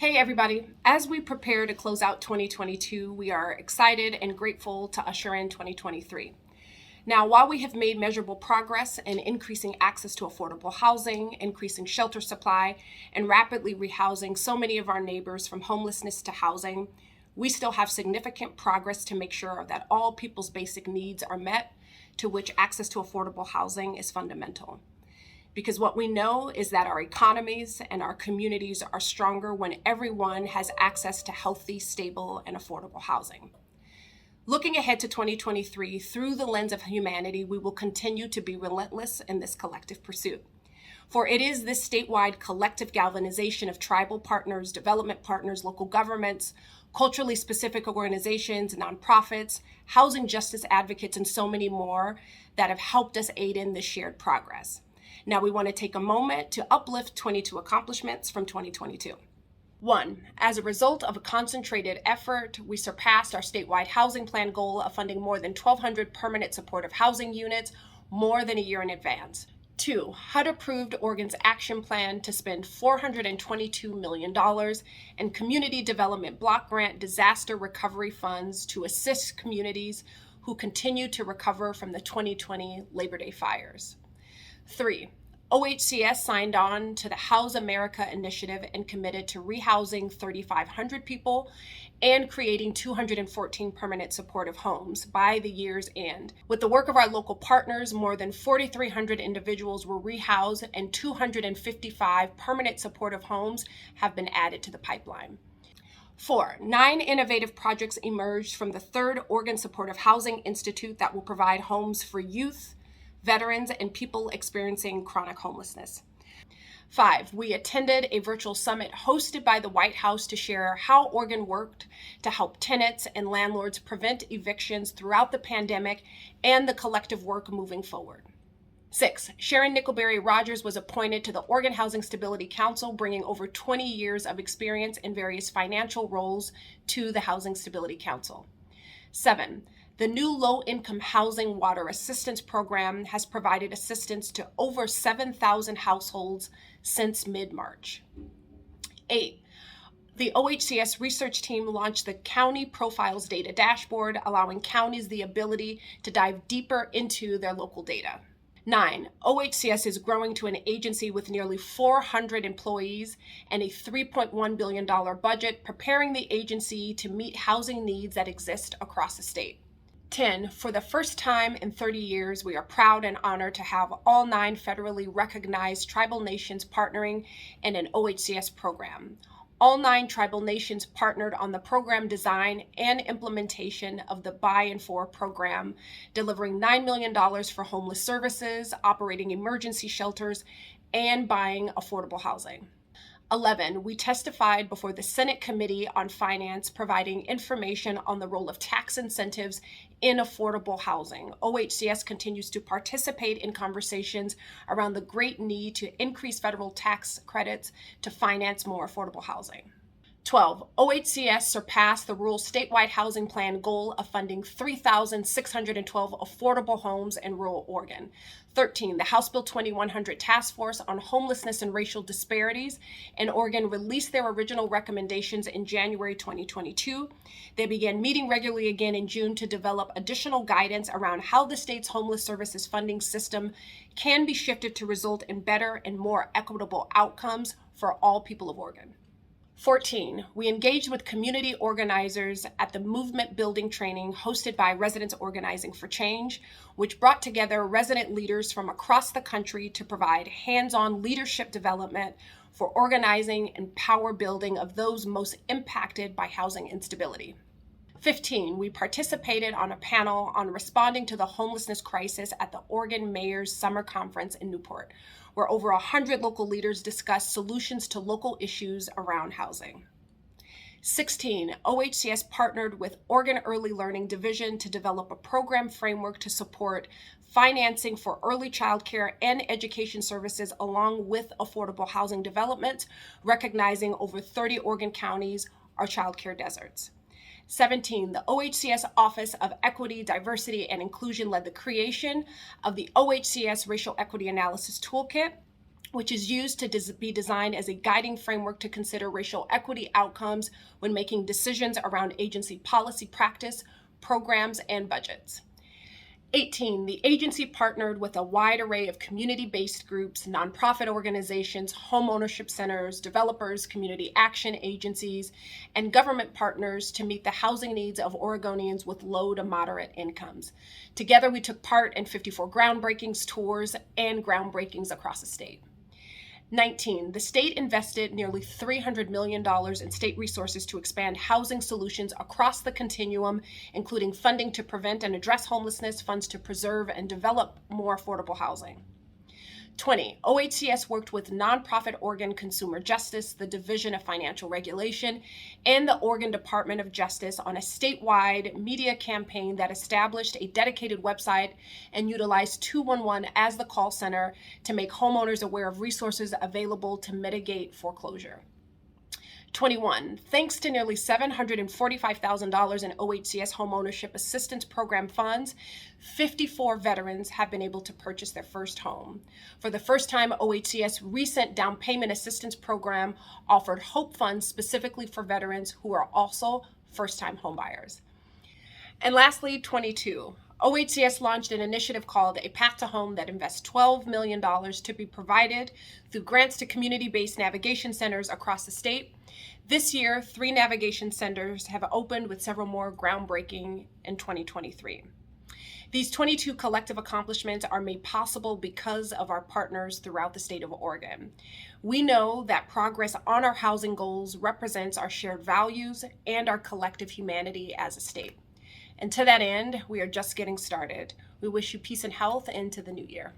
Hey everybody, as we prepare to close out 2022, we are excited and grateful to usher in 2023. Now, while we have made measurable progress in increasing access to affordable housing, increasing shelter supply, and rapidly rehousing so many of our neighbors from homelessness to housing, we still have significant progress to make sure that all people's basic needs are met, to which access to affordable housing is fundamental. Because what we know is that our economies and our communities are stronger when everyone has access to healthy, stable, and affordable housing. Looking ahead to 2023 through the lens of humanity, we will continue to be relentless in this collective pursuit. For it is this statewide collective galvanization of tribal partners, development partners, local governments, culturally specific organizations, nonprofits, housing justice advocates, and so many more that have helped us aid in this shared progress. Now we want to take a moment to uplift 22 accomplishments from 2022. 1. As a result of a concentrated effort, we surpassed our statewide housing plan goal of funding more than 1,200 permanent supportive housing units more than a year in advance. 2. HUD approved Oregon's action plan to spend $422 million in community development block grant disaster recovery funds to assist communities who continue to recover from the 2020 Labor Day fires. 3. OHCS signed on to the House America initiative and committed to rehousing 3,500 people and creating 214 permanent supportive homes by the year's end. With the work of our local partners, more than 4,300 individuals were rehoused and 255 permanent supportive homes have been added to the pipeline. 4. 9 innovative projects emerged from the third Oregon Supportive Housing Institute that will provide homes for youth, veterans, and people experiencing chronic homelessness. 5. We attended a virtual summit hosted by the White House to share how Oregon worked to help tenants and landlords prevent evictions throughout the pandemic and the collective work moving forward. 6. Sharon Nickelberry-Rogers was appointed to the Oregon Housing Stability Council, bringing over 20 years of experience in various financial roles to the Housing Stability Council. 7. The new low-income housing water assistance program has provided assistance to over 7,000 households since mid-March. 8. The OHCS research team launched the County Profiles Data Dashboard, allowing counties the ability to dive deeper into their local data. 9. OHCS is growing to an agency with nearly 400 employees and a $3.1 billion budget, preparing the agency to meet housing needs that exist across the state. 10. For the first time in 30 years, we are proud and honored to have all 9 federally recognized tribal nations partnering in an OHCS program. All 9 tribal nations partnered on the program design and implementation of the By and For program, delivering $9 million for homeless services, operating emergency shelters, and buying affordable housing. 11. We testified before the Senate Committee on Finance, providing information on the role of tax incentives in affordable housing. OHCS continues to participate in conversations around the great need to increase federal tax credits to finance more affordable housing. 12. OHCS surpassed the rural statewide housing plan goal of funding 3,612 affordable homes in rural Oregon. 13. The House Bill 2100 Task Force on Homelessness and Racial Disparities in Oregon released their original recommendations in January 2022. They began meeting regularly again in June to develop additional guidance around how the state's homeless services funding system can be shifted to result in better and more equitable outcomes for all people of Oregon. 14. We engaged with community organizers at the movement building training hosted by Residents Organizing for Change, which brought together resident leaders from across the country to provide hands-on leadership development for organizing and power building of those most impacted by housing instability. 15. We participated on a panel on responding to the homelessness crisis at the Oregon Mayor's Summer Conference in Newport, where over 100 local leaders discussed solutions to local issues around housing. 16. OHCS partnered with Oregon Early Learning Division to develop a program framework to support financing for early childcare and education services along with affordable housing development, recognizing over 30 Oregon counties are childcare deserts. 17, the OHCS Office of Equity, Diversity, and Inclusion led the creation of the OHCS Racial Equity Analysis Toolkit, which is used to be designed as a guiding framework to consider racial equity outcomes when making decisions around agency policy practice, programs, and budgets. 18, the agency partnered with a wide array of community-based groups, nonprofit organizations, homeownership centers, developers, community action agencies, and government partners to meet the housing needs of Oregonians with low to moderate incomes. Together, we took part in 54 groundbreakings, tours, and groundbreakings across the state. 19, the state invested nearly $300 million in state resources to expand housing solutions across the continuum, including funding to prevent and address homelessness, funds to preserve and develop more affordable housing. 20, OHCS worked with nonprofit Oregon Consumer Justice, the Division of Financial Regulation, and the Oregon Department of Justice on a statewide media campaign that established a dedicated website and utilized 211 as the call center to make homeowners aware of resources available to mitigate foreclosure. 21, thanks to nearly $745,000 in OHCS homeownership assistance program funds, 54 veterans have been able to purchase their first home. For the first time, OHCS recent down payment assistance program offered HOPE funds specifically for veterans who are also first-time homebuyers. And lastly, 22, OHCS launched an initiative called A Path to Home that invests $12 million to be provided through grants to community-based navigation centers across the state. This year, 3 navigation centers have opened, with several more groundbreaking in 2023. These 22 collective accomplishments are made possible because of our partners throughout the state of Oregon. We know that progress on our housing goals represents our shared values and our collective humanity as a state. And to that end, we are just getting started. We wish you peace and health into the new year.